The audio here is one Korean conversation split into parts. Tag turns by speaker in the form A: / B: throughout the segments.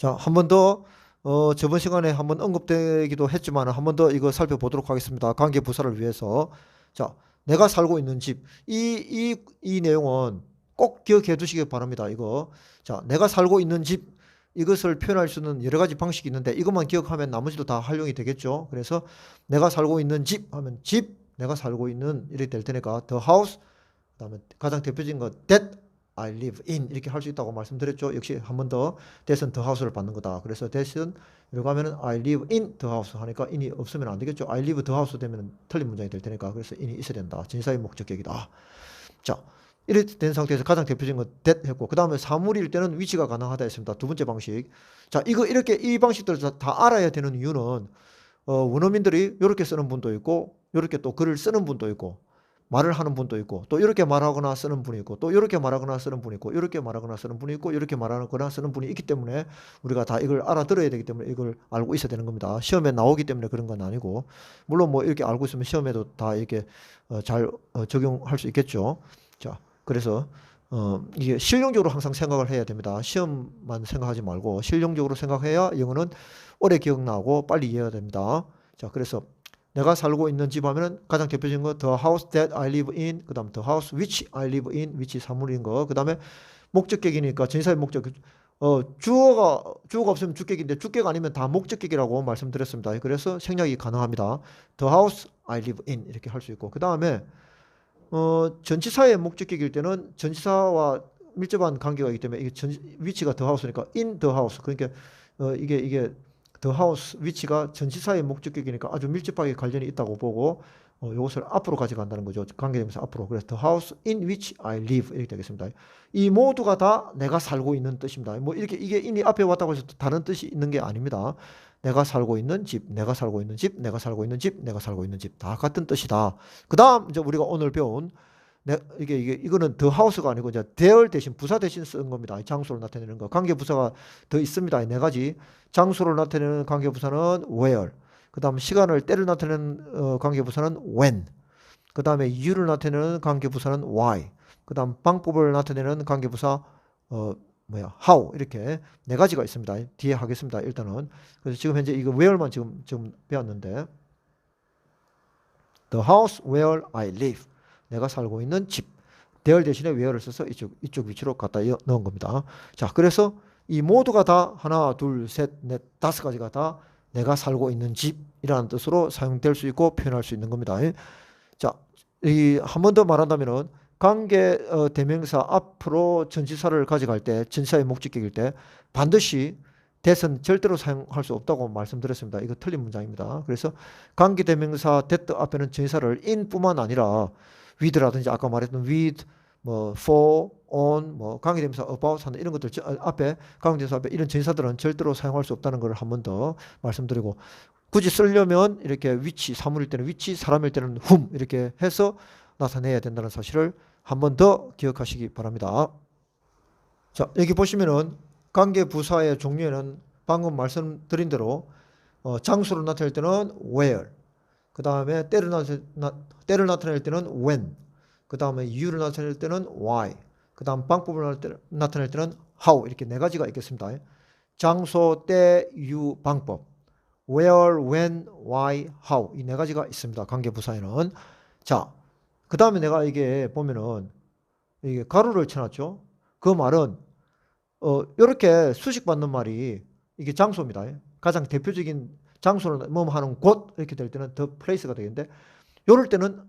A: 자, 한 번 더, 저번 시간에 한번 언급되기도 했지만 한 번 더 이거 살펴보도록 하겠습니다. 관계 부사를 위해서. 자, 내가 살고 있는 집. 이 내용은 꼭 기억해 두시기 바랍니다. 이거. 자, 내가 살고 있는 집. 이것을 표현할 수 있는 여러 가지 방식이 있는데 이것만 기억하면 나머지도 다 활용이 되겠죠. 그래서 내가 살고 있는 집 하면 집, 내가 살고 있는 이렇게 될 테니까 the house, 그 다음에 가장 대표적인 거 that I live in 이렇게 할 수 있다고 말씀드렸죠. 역시 한 번 더 that은 the house를 받는 거다. 그래서 that은 이렇게 하면은 I live in the house 하니까 in이 없으면 안 되겠죠. I live the house 되면 틀린 문장이 될 테니까 그래서 in이 있어야 된다. 진사의 목적격이다. 자, 이렇게 된 상태에서 가장 대표적인 건 that 했고 그 다음에 사물일 때는 위치가 가능하다 했습니다. 두 번째 방식. 자, 이거 이렇게 이 방식들을 다 알아야 되는 이유는 원어민들이 이렇게 쓰는 분도 있고 이렇게 또 글을 쓰는 분도 있고 말을 하는 분도 있고 또 이렇게 말하거나 쓰는 분이 있고 또 이렇게 말하거나 쓰는 분이 있고 이렇게 말하거나 쓰는 분이 있고 이렇게 말하거나 쓰는 분이 있기 때문에 우리가 다 이걸 알아들어야 되기 때문에 이걸 알고 있어야 되는 겁니다. 시험에 나오기 때문에 그런 건 아니고 물론 뭐 이렇게 알고 있으면 시험에도 다 이렇게 잘 적용할 수 있겠죠. 자, 그래서 이게 실용적으로 항상 생각을 해야 됩니다. 시험만 생각하지 말고 실용적으로 생각해야 영어는 오래 기억나고 빨리 이해가 됩니다. 자, 그래서 내가 살고 있는 집 하면은 가장 대표적인 거 the house that I live in, 그 다음 the house which I live in, which 사물인 거, 그 다음에 목적격이니까 전치사의 목적, 주어가 없으면 주격인데 주격 아니면 다 목적격이라고 말씀드렸습니다. 그래서 생략이 가능합니다. the house I live in 이렇게 할 수 있고 그 다음에 전치사의 목적격일 때는 전치사와 밀접한 관계가 있기 때문에 이게 위치가 the house니까 in the house 그러니까 이게 the house 위치가 전치사의 목적격이니까 아주 밀접하게 관련이 있다고 보고 이것을 앞으로 가져간다는 거죠. 관계대명사 앞으로. 그래서 the house in which I live 이렇게 되겠습니다. 이 모두가 다 내가 살고 있는 뜻입니다. 뭐 이렇게 이게 in이 앞에 왔다고 해서 다른 뜻이 있는 게 아닙니다. 내가 살고 있는 집, 내가 살고 있는 집, 내가 살고 있는 집, 내가 살고 있는 집 다 같은 뜻이다. 그 다음 이제 우리가 오늘 배운 이거는 the house가 아니고 이제 there 대신 부사 대신 쓴 겁니다. 장소를 나타내는 거. 관계 부사가 더 있습니다. 네 가지. 장소를 나타내는 관계 부사는 where. 그 다음 시간을 때를 나타내는 관계 부사는 when. 그 다음에 이유를 나타내는 관계 부사는 why. 그 다음 방법을 나타내는 관계 부사 how 이렇게 네 가지가 있습니다. 뒤에 하겠습니다. 일단은 그래서 지금 현재 이거 where만 지금 배웠는데 the house where I live. 내가 살고 있는 집. there 대신에 where를 써서 이쪽 위치로 갖다 넣은 겁니다. 자, 그래서 이 모두가 다 하나, 둘, 셋, 넷, 다섯 가지가 다 내가 살고 있는 집이라는 뜻으로 사용될 수 있고 표현할 수 있는 겁니다. 자, 한 번 더 말한다면은 관계 대명사 앞으로 전치사를 가져갈 때, 전치사의 목적격일 때 반드시 that은 절대로 사용할 수 없다고 말씀드렸습니다. 이거 틀린 문장입니다. 그래서 관계 대명사 that 앞에는 전치사를 in뿐만 아니라 with라든지 아까 말했던 with, 뭐 for, on, 뭐 관계대명사 about 하는 이런 것들 앞에 관계대명사 앞에 이런 전치사들은 절대로 사용할 수 없다는 걸 한 번 더 말씀드리고 굳이 쓰려면 이렇게 which 사물일 때는 which, 사람일 때는 whom 이렇게 해서 나타내야 된다는 사실을 한 번 더 기억하시기 바랍니다. 자, 여기 보시면은 관계 부사의 종류에는 방금 말씀드린 대로 장소를 나타낼 때는 where, 그 다음에 때를 나타낼 때는 when, 그 다음에 이유를 나타낼 때는 why, 그 다음 방법을 나타낼 때는 how 이렇게 네 가지가 있겠습니다. 장소, 때, 이유, 방법, where, when, why, how 이 네 가지가 있습니다. 관계 부사에는. 자, 그 다음에 내가 이게 보면은 이게 가로를 쳐놨죠. 그 말은 이렇게 수식받는 말이 이게 장소입니다. 가장 대표적인 장소를 뭐 하는 곳 이렇게 될 때는 the place가 되겠는데 이럴 때는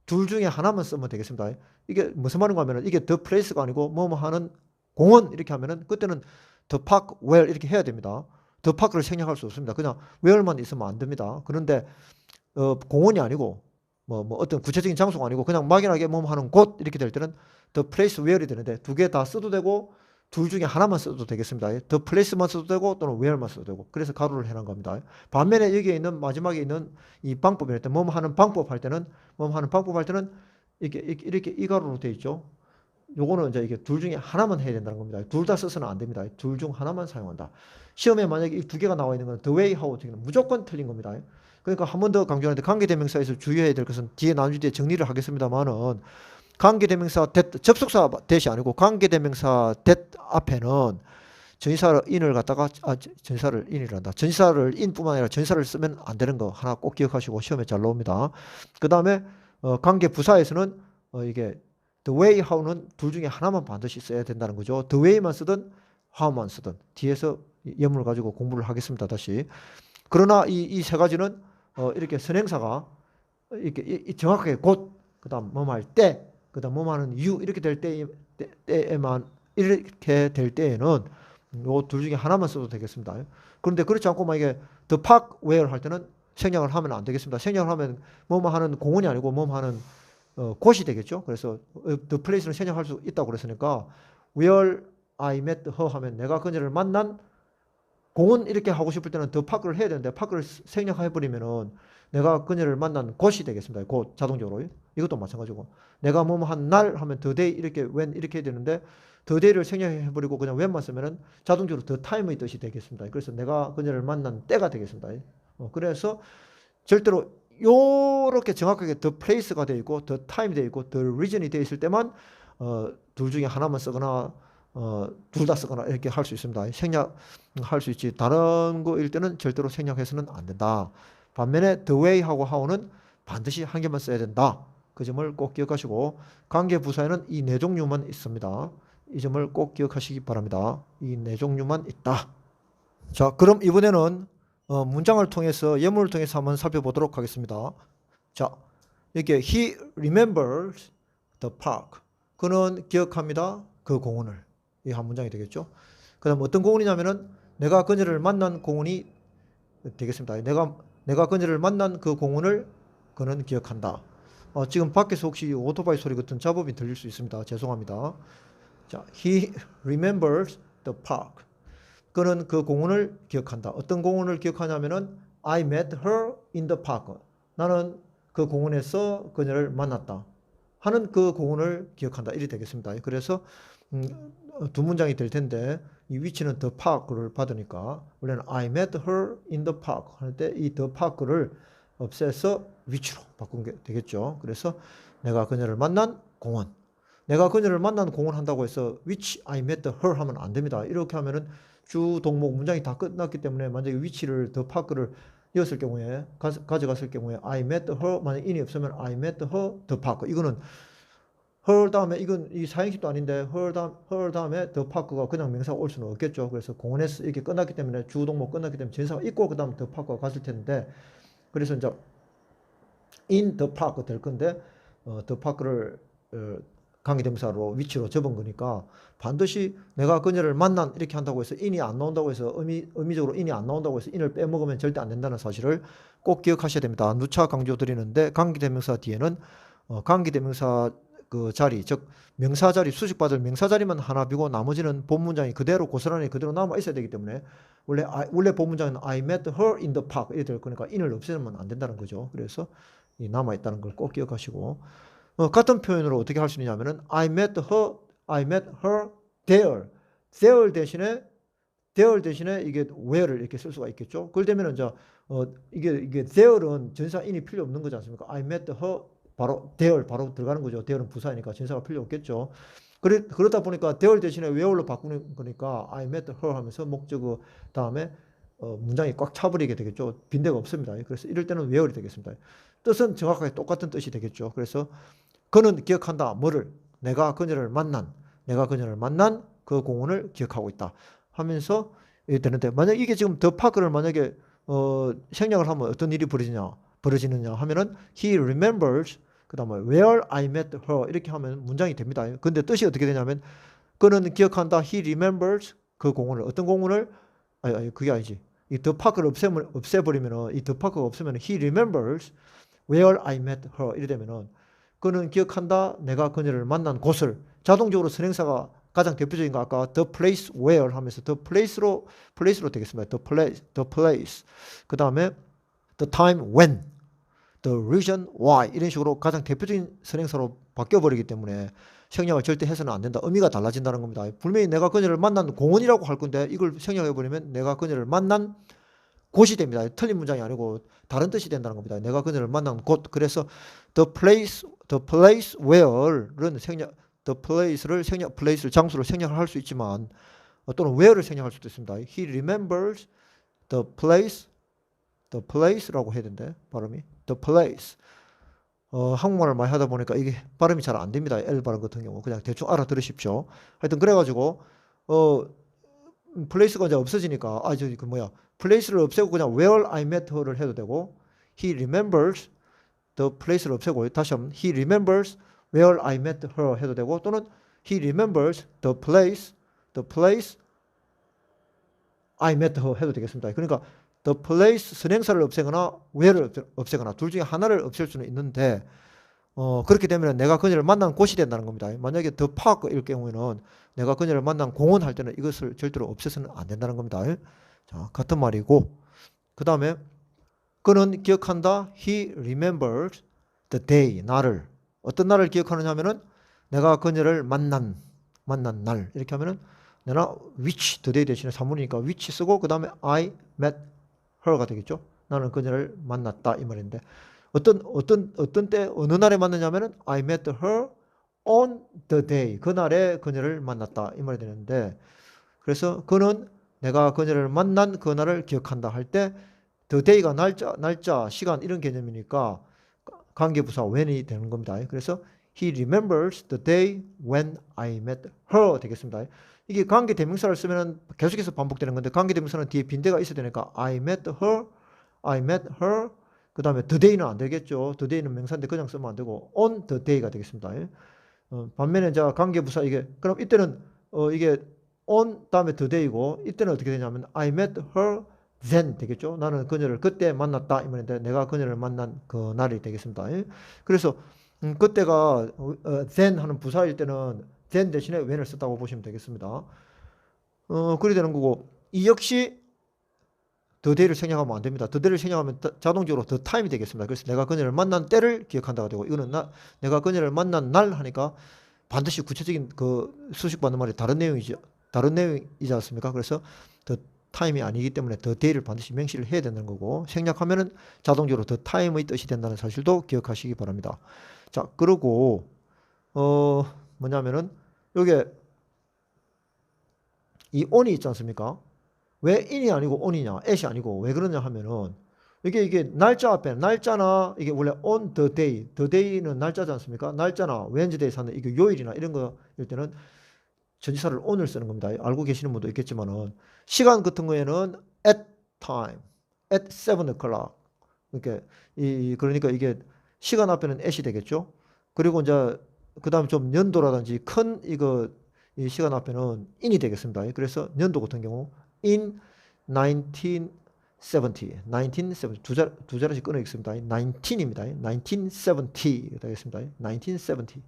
A: 둘 중에 하나만 쓰면 되겠습니다. 이게 무슨 말인가 하면은 이게 the place가 아니고 뭐 하는 공원 이렇게 하면은 그때는 the park where 이렇게 해야 됩니다. the park를 생략할 수 없습니다. 그냥 where만 있으면 안 됩니다. 그런데 공원이 아니고 뭐 어떤 구체적인 장소가 아니고 그냥 막연하게 뭐 하는 곳 이렇게 될 때는 the place where이 되는데 두 개 다 써도 되고 둘 중에 하나만 써도 되겠습니다. the place만 써도 되고 또는 where만 써도 되고 그래서 가로를 해놓은 겁니다. 반면에 여기에 있는 마지막에 있는 이 방법일 때 뭐 하는 방법 할 때는 이렇게 이 가로로 되어 있죠. 요거는 이제 이게 둘 중에 하나만 해야 된다는 겁니다. 둘 다 써서는 안 됩니다. 둘 중 하나만 사용한다. 시험에 만약에 이 두 개가 나와 있는 건 the way, how 등은 무조건 틀린 겁니다. 그러니까 한 번 더 강조하는데 관계대명사에서 주의해야 될 것은 뒤에 나눌 때 정리를 하겠습니다만은 관계대명사 that, 접속사 that이 아니고 관계대명사 that 앞에는 전치사를 in을 갖다가 전치사를 in이란다. 전치사를 in뿐만 아니라 전치사를 쓰면 안 되는 거 하나 꼭 기억하시고 시험에 잘 나옵니다. 그 다음에 관계 부사에서는 이게 the way, how는 둘 중에 하나만 반드시 써야 된다는 거죠. the way만 쓰든 how만 쓰든 뒤에서 예문을 가지고 공부를 하겠습니다. 다시. 그러나 이 세 가지는 이렇게 선행사가 이렇게 정확하게 곧, 그 다음 뭐뭐 할 때, 그 다음 뭐뭐 하는 이유 이렇게 될 때에만 이렇게 될 때에는 요 둘 중에 하나만 써도 되겠습니다. 그런데 그렇지 않고 만약에 the park where 할 때는 생략을 하면 안 되겠습니다. 생략을 하면 뭐뭐 하는 공원이 아니고 뭐뭐 하는 곳이 되겠죠. 그래서 the place는 생략할 수 있다고 그랬으니까 where I met her 하면 내가 그녀를 만난 공원 이렇게 하고 싶을 때는 the park를 해야 되는데 park를 생략해버리면은 내가 그녀를 만난 곳이 되겠습니다. 곳 자동적으로. 이것도 마찬가지고 내가 뭐뭐 한 날 하면 the day 이렇게 when 이렇게 해야 되는데 the day를 생략해버리고 그냥 when만 쓰면은 자동적으로 the time의 뜻이 되겠습니다. 그래서 내가 그녀를 만난 때가 되겠습니다. 그래서 절대로 요렇게 정확하게 the place가 되어 있고 the time 되어 있고 the region이 되어 있을 때만 둘 중에 하나만 쓰거나 둘 다 쓰거나 이렇게 할 수 있습니다. 생략할 수 있지 다른 거일 때는 절대로 생략해서는 안 된다. 반면에 the way하고 how는 반드시 한 개만 써야 된다. 그 점을 꼭 기억하시고 관계 부사에는 이 네 종류만 있습니다. 이 점을 꼭 기억하시기 바랍니다. 이 네 종류만 있다. 자, 그럼 이번에는 문장을 통해서 예문을 통해서 한번 살펴보도록 하겠습니다. 자, 이렇게 he remembers the park. 그는 기억합니다. 그 공원을. 이 한 문장이 되겠죠. 그 다음 어떤 공원이냐면은 내가 그녀를 만난 공원이 되겠습니다. 내가 그녀를 만난 그 공원을 그는 기억한다. 지금 밖에서 혹시 오토바이 소리 같은 잡음이 들릴 수 있습니다. 죄송합니다. 자, he remembers the park. 그는 그 공원을 기억한다. 어떤 공원을 기억하냐면은 I met her in the park. 나는 그 공원에서 그녀를 만났다. 하는 그 공원을 기억한다. 이리 되겠습니다. 그래서 두 문장이 될 텐데 이 위치는 the park를 받으니까 원래는 I met her in the park 할 때 이 the park를 없애서 위치로 바꾼 게 되겠죠. 그래서 내가 그녀를 만난 공원. 내가 그녀를 만난 공원 한다고 해서 which I met her 하면 안 됩니다. 이렇게 하면은 주 동목 문장이 다 끝났기 때문에 만약에 위치를 the park를 이었을 경우에 가져갔을 경우에 I met her 만약 in이 없으면 I met her the park. 이거는 her 다음에 이건 이 사행식도 아닌데 her 다음에 the park가 그냥 명사가 올 수는 없겠죠. 그래서 공원에서 이렇게 끝났기 때문에 주 동목 끝났기 때문에 전사가 있고 그 다음 the park가 갔을 텐데 그래서 이제 in the park 될 건데 the park를 관계대명사로 위치로 접은 거니까 반드시 내가 그녀를 만난 이렇게 한다고 해서 in이 안 나온다고 해서 의미적으로 in이 안 나온다고 해서 in을 빼먹으면 절대 안 된다는 사실을 꼭 기억하셔야 됩니다. 누차 강조드리는데 관계대명사 뒤에는 관계대명사 그 자리 즉 명사 자리 수식받을 명사 자리만 하나 비고 나머지는 본 문장이 그대로 고스란히 그대로 남아 있어야 되기 때문에 원래 본 문장은 I met her in the park 이렇게 될 거니까 in을 없애면 안 된다는 거죠. 그래서 이 남아 있다는 걸 꼭 기억하시고 같은 표현으로 어떻게 할 수 있냐면은 I met her there. there 대신에 이게 where를 이렇게 쓸 수가 있겠죠. 그럴 때면은 이제 이게 there는 전사 in이 필요 없는 거지 않습니까? I met her 바로 there 바로 들어가는 거죠. there는 부사니까 전사가 필요 없겠죠. 그러다 보니까 there 대신에 where로 바꾸는 거니까 I met her 하면서 목적어 다음에 문장이 꽉 차버리게 되겠죠. 빈대가 없습니다. 그래서 이럴 때는 where이 되겠습니다. 뜻은 정확하게 똑같은 뜻이 되겠죠. 그래서 그는 기억한다. 뭐를? 내가 그녀를 만난 그 공원을 기억하고 있다. 하면서 되는데 만약 이게 지금 더 파크를 만약에 생략을 하면 어떤 일이 벌어지느냐 하면은 he remembers 그다음에 where I met her 이렇게 하면 문장이 됩니다. 근데 뜻이 어떻게 되냐면 그는 기억한다. he remembers 그 공원을 어떤 공원을 아니 그게 아니지. 이 더 파크를 없애버리면은 이 더 파크가 없으면 he remembers where I met her 이래 되면은 그는 기억한다. 내가 그녀를 만난 곳을 자동적으로 선행사가 가장 대표적인 거 아까 the place where 하면서 the place로 되겠습니다. the place. 그 다음에 the time when, the reason why 이런 식으로 가장 대표적인 선행사로 바뀌어버리기 때문에 생략을 절대 해서는 안 된다. 의미가 달라진다는 겁니다. 분명히 내가 그녀를 만난 공원이라고 할 건데 이걸 생략해버리면 내가 그녀를 만난 곳이 됩니다. 틀린 문장이 아니고 다른 뜻이 된다는 겁니다. 내가 그녀를 만난 곳. 그래서 the place where는 place를 장소를 생략을 할 수 있지만 또는 where를 생략할 수도 있습니다. He remembers the place라고 해야 된대, 발음이. The place. 한국말을 많이 하다 보니까 이게 발음이 잘 안 됩니다. L 발음 같은 경우. 그냥 대충 알아들으십시오. 하여튼 그래가지고, place가 이제 없어지니까, place를 없애고 그냥 where I met her를 해도 되고, he remembers the place를 없애고, 다시 한번, he remembers where I met her 해도 되고, 또는 he remembers the place I met her 해도 되겠습니다. 그러니까 the place 선행사를 없애거나 where를 없애거나 둘 중에 하나를 없앨 수는 있는데 그렇게 되면 내가 그녀를 만난 곳이 된다는 겁니다. 만약에 the park일 경우에는 내가 그녀를 만난 공원 할 때는 이것을 절대로 없애서는 안 된다는 겁니다. 자, 같은 말이고 그 다음에 그는 기억한다. He remembers the day, 날을. 어떤 날을 기억하느냐 하면은 내가 그녀를 만난 날 이렇게 하면은 내가 which the day 대신에 사문이니까 which 쓰고 그 다음에 I met her가 되겠죠. 나는 그녀를 만났다 이 말인데 어떤 때 어느 날에 만났냐면은 I met her on the day, 그날에 그녀를 만났다 이 말이 되는데 그래서 그는 내가 그녀를 만난 그날을 기억한다 할 때 the day가 날짜, 시간 이런 개념이니까 관계부사 when이 되는 겁니다. 그래서 he remembers the day when I met her 되겠습니다. 이게 관계대명사를 쓰면 계속해서 반복되는 건데 관계대명사는 뒤에 빈대가 있어야 되니까 I met her 그 다음에 the day는 안 되겠죠. the day는 명사인데 그냥 쓰면 안 되고 on the day가 되겠습니다. 반면에 자 관계부사 이게 그럼 이때는 이게 on 다음에 the day고 이때는 어떻게 되냐면 I met her then 되겠죠. 나는 그녀를 그때 만났다 이 말인데 내가 그녀를 만난 그 날이 되겠습니다. 그래서 그때가 then 하는 부사일 때는 then 대신에 when을 썼다고 보시면 되겠습니다. 그래 되는 거고 이 역시 the day를 생략하면 안 됩니다. the day를 생략하면 자동적으로 the time이 되겠습니다. 그래서 내가 그녀를 만난 때를 기억한다고 되고 이거는 내가 그녀를 만난 날 하니까 반드시 구체적인 그 수식받는 말이 다른 내용이지 않습니까? 그래서 the time이 아니기 때문에 the day를 반드시 명시를 해야 되는 거고 생략하면은 자동적으로 the time의 뜻이 된다는 사실도 기억하시기 바랍니다. 자, 그리고 뭐냐면은 요게 이 on이 있지 않습니까? 왜 in이 아니고 on이냐, at이 아니고 왜 그러냐 하면은 이게 날짜 앞에 날짜나 이게 원래 on the day는 날짜지 않습니까? 날짜나 Wednesday 사는 이게 요일이나 이런 거일 때는 전치사를 on을 쓰는 겁니다. 알고 계시는 분도 있겠지만은 시간 같은 거에는 at time, at 7 o'clock. 그러니까 이게 시간 앞에는 at이 되겠죠. 그리고 이제 그다음 좀 연도라든지 큰 이 시간 앞에는 in이 되겠습니다. 그래서 연도 같은 경우 in 1970 두 자리씩 끊어 있습니다. 19입니다. 1970 되겠습니다. 1970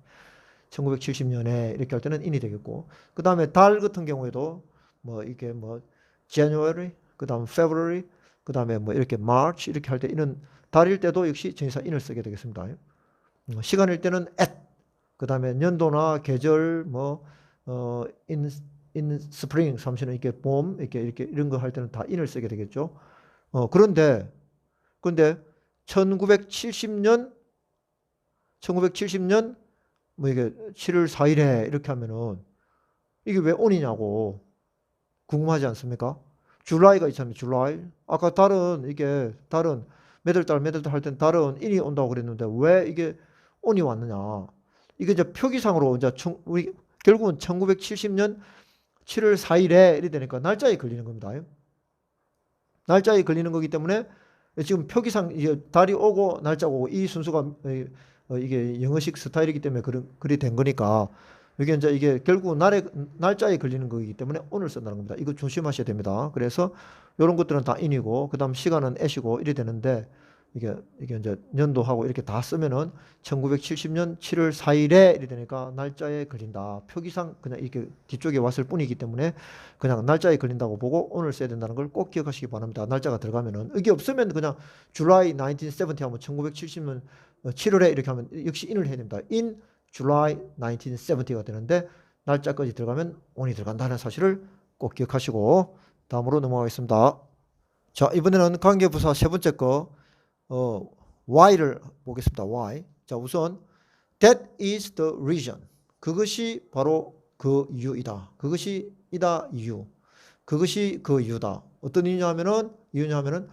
A: 1970년에 이렇게 할 때는 in이 되겠고 그 다음에 달 같은 경우에도 뭐 이게 뭐 January 그 다음 February 그 다음에 뭐 이렇게 March 이렇게 할 때 이런 달일 때도 역시 전치사 in을 쓰게 되겠습니다. 시간일 때는 at 그 다음에 연도나 계절 뭐 in spring 삼시는 이렇게 봄 이렇게 이런 거 할 때는 다 in을 쓰게 되겠죠. 그런데 1970년 뭐 이게 7월 4일에 이렇게 하면은 이게 왜 on이냐고 궁금하지 않습니까? 줄라이가 있잖아요. 줄라이. 아까 다른 매달 할 때는 다른 in이 온다고 그랬는데 왜 이게 on이 왔느냐? 이게 이제 표기상으로 이제 우리 결국은 1970년 7월 4일에 이래 되니까 날짜에 걸리는 겁니다. 날짜에 걸리는 거기 때문에 지금 표기상 이제 달이 오고 날짜가 오고 이 순서가 이게 영어식 스타일이기 때문에 그리 된 거니까 이게 결국 날짜에 걸리는 거기 때문에 오늘 쓴다는 겁니다. 이거 조심하셔야 됩니다. 그래서 이런 것들은 다 in이고 그다음 시간은 at이고 이래 되는데 이게 이제 연도하고 이렇게 다 쓰면은 1970년 7월 4일에 이래 되니까 날짜에 걸린다. 표기상 그냥 이렇게 뒤쪽에 왔을 뿐이기 때문에 그냥 날짜에 걸린다고 보고 오늘 써야 된다는 걸 꼭 기억하시기 바랍니다. 날짜가 들어가면은 이게 없으면 그냥 July 1970 하면 1970년 7월에 이렇게 하면 역시 in을 해야 됩니다. in July 1970가 되는데 날짜까지 들어가면 on이 들어간다는 사실을 꼭 기억하시고 다음으로 넘어가겠습니다. 자, 이번에는 관계부사 세 번째 거 why를 보겠습니다. why. 자, 우선 that is the reason. 그것이 바로 그 이유이다. 그것이 이다 이유. 그것이 그 이유다. 어떤 이유냐면은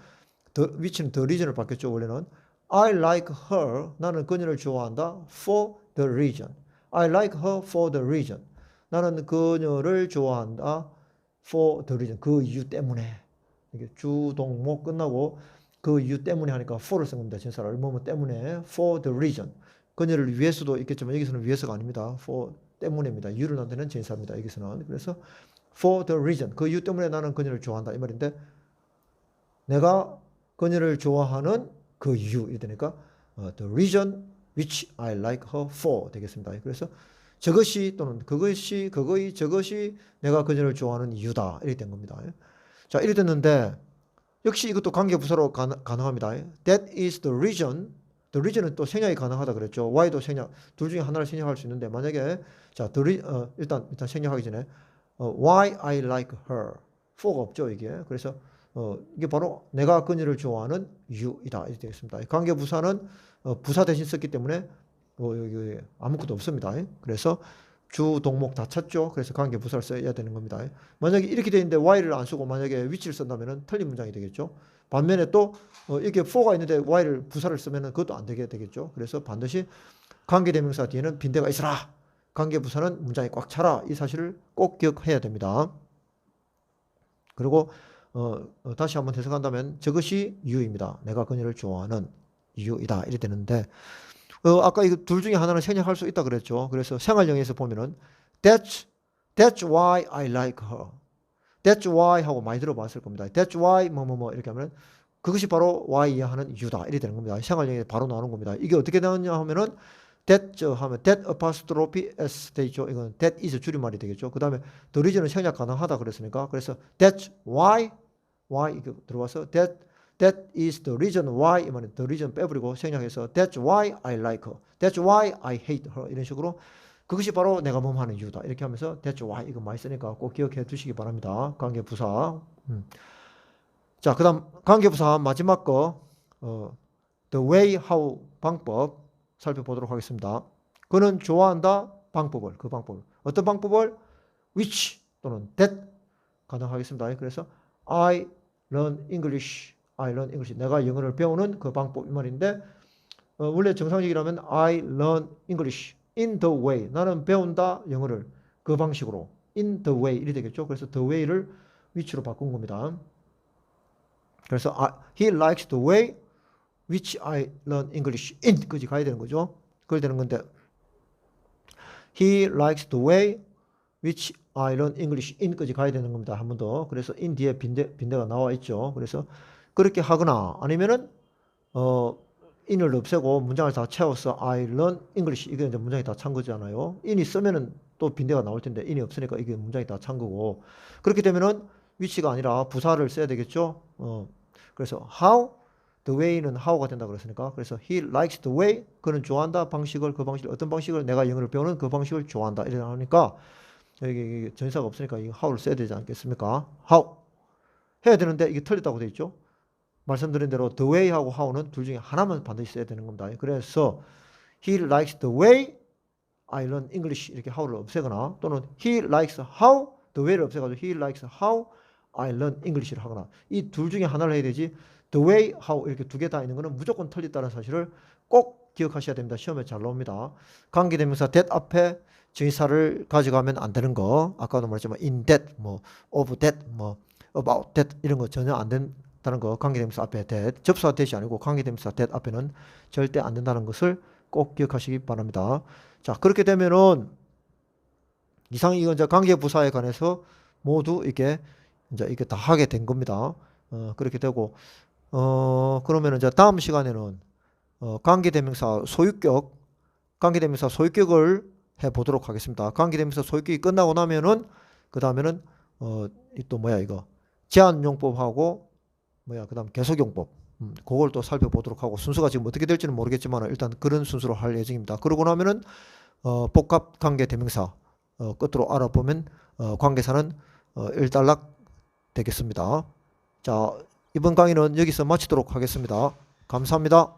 A: 위치는 the reason을 바뀌었죠. 원래는 I like her. 나는 그녀를 좋아한다. For the reason. I like her for the reason. 나는 그녀를 좋아한다. For the reason. 그 이유 때문에. 이게 주동목 끝나고 그 이유 때문에 하니까 for를 쓴 겁니다. 진사를 뭐뭐 때문에. For the reason. 그녀를 위해서도 있겠지만 여기서는 위해서가 아닙니다. For 때문에입니다. 이유를 나타내는 진사입니다. 여기서는. 그래서 for the reason. 그 이유 때문에 나는 그녀를 좋아한다. 이 말인데 내가 그녀를 좋아하는 그 이유 이러니까 the reason which I like her for 되겠습니다. 그래서 저것이 또는 그것이 그거의 저것이 내가 그녀를 좋아하는 이유다. 이렇게 된 겁니다. 자, 이렇게 됐는데 역시 이것도 관계부사로 가능합니다. That is the reason. The reason은 또 생략이 가능하다 그랬죠. Why도 생략. 둘 중에 하나를 생략할 수 있는데 만약에 자, 일단 생략하기 전에 why I like her. for가 없죠, 이게. 그래서 이게 바로 내가 그녀를 좋아하는 이유이다. 이렇게 되겠습니다. 관계부사는 부사 대신 썼기 때문에 여기 아무것도 없습니다. 그래서 주, 동목 다 찾죠. 그래서 관계부사를 써야 되는 겁니다. 만약에 이렇게 되어 있는데 why를 안 쓰고 만약에 which를 쓴다면 틀린 문장이 되겠죠. 반면에 또 이렇게 for가 있는데 why를 부사를 쓰면 그것도 안 되게 되겠죠. 그래서 반드시 관계대명사 뒤에는 빈대가 있어라. 관계부사는 문장이 꽉 차라. 이 사실을 꼭 기억해야 됩니다. 그리고 다시 한번 해석한다면 저것이 이유입니다. 내가 그녀를 좋아하는 이유이다. 이렇게 되는데 아까 이거 둘 중에 하나는 생략할 수 있다 그랬죠. 그래서 생활영에서 보면은 That's why I like her. That's why 하고 많이 들어봤을 겁니다. That's why 뭐뭐뭐 이렇게 하면 그것이 바로 why 이해하는 이유다. 이렇게 되는 겁니다. 생활영에 바로 나오는 겁니다. 이게 어떻게 나오냐 하면은 that 하면 that apostrophe s 되죠. 이건 that is 줄임말이 되겠죠. 그 다음에 the reason은 생략 가능하다 그랬으니까 그래서 that's why 이렇게 들어와서 that is the reason why 이 말은 the reason 빼버리고 생략해서 that's why I like her. That's why I hate her. 이런 식으로 그것이 바로 내가 몸하는 이유다. 이렇게 하면서 that's why 이거 많이 쓰니까 꼭 기억해 두시기 바랍니다. 관계부사. 자, 그 다음 관계부사 마지막 거 the way how 방법 살펴보도록 하겠습니다. 그는 좋아한다 방법을 그 방법을 어떤 방법을 which 또는 that 가능하겠습니다. 그래서 I learn English 내가 영어를 배우는 그 방법 이 말인데 원래 정상적이라면 I learn English in the way 나는 배운다 영어를 그 방식으로 in the way 이렇게 되겠죠. 그래서 the way를 which로 바꾼 겁니다. 그래서 he likes the way which I learn English in 까지 가야 되는 거죠. 그걸 되는 건데 he likes the way which I learn English in 까지 가야 되는 겁니다. 한 번 더. 그래서 in 뒤에 빈대가 나와 있죠. 그래서 그렇게 하거나 아니면은 in을 없애고 문장을 다 채워서 I learn English 이게 이제 문장이 다 찬 거잖아요. in이 쓰면은 또 빈대가 나올 텐데 in이 없으니까 이게 문장이 다 찬 거고 그렇게 되면은 which가 아니라 부사를 써야 되겠죠. 그래서 how the way는 how가 된다 그랬으니까 그래서 he likes the way 그는 좋아한다 방식을 그 방식을 어떤 방식을 내가 영어를 배우는 그 방식을 좋아한다 이렇게 하니까 여기 전사가 없으니까 이 how를 써야 되지 않겠습니까? how 해야 되는데 이게 틀렸다고 되어 있죠. 말씀드린 대로 the way하고 how는 둘 중에 하나만 반드시 써야 되는 겁니다. 그래서 he likes the way I learn English 이렇게 how를 없애거나 또는 he likes how the way를 없애가지고 he likes how I learn English를 하거나 이 둘 중에 하나를 해야 되지 the way, how 이렇게 두 개 다 있는 거는 무조건 틀렸다는 사실을 꼭 기억하셔야 됩니다. 시험에 잘 나옵니다. 관계대명사 that 앞에 전치사를 가져가면 안 되는 거 아까도 말했지만 in that, 뭐 of that, 뭐 about that 이런 거 전혀 안 된다는 거 관계대명사 앞에 that 접수사 that이 아니고 관계대명사 that 앞에는 절대 안 된다는 것을 꼭 기억하시기 바랍니다. 자 그렇게 되면은 이상 이건 이제 관계부사에 관해서 모두 이게 이제 이게 다 하게 된 겁니다. 그렇게 되고 그러면 이제 다음 시간에는 관계대명사 소유격을 해 보도록 하겠습니다. 관계대명사 소유격이 끝나고 나면은 그 다음에는 또 뭐야 이거 제한용법하고 뭐야 그다음 계속용법 그걸 또 살펴보도록 하고 순서가 지금 어떻게 될지는 모르겠지만 일단 그런 순서로 할 예정입니다. 그러고 나면은 복합 관계대명사 끝으로 알아보면 관계사는 일단락 되겠습니다. 자, 이번 강의는 여기서 마치도록 하겠습니다. 감사합니다.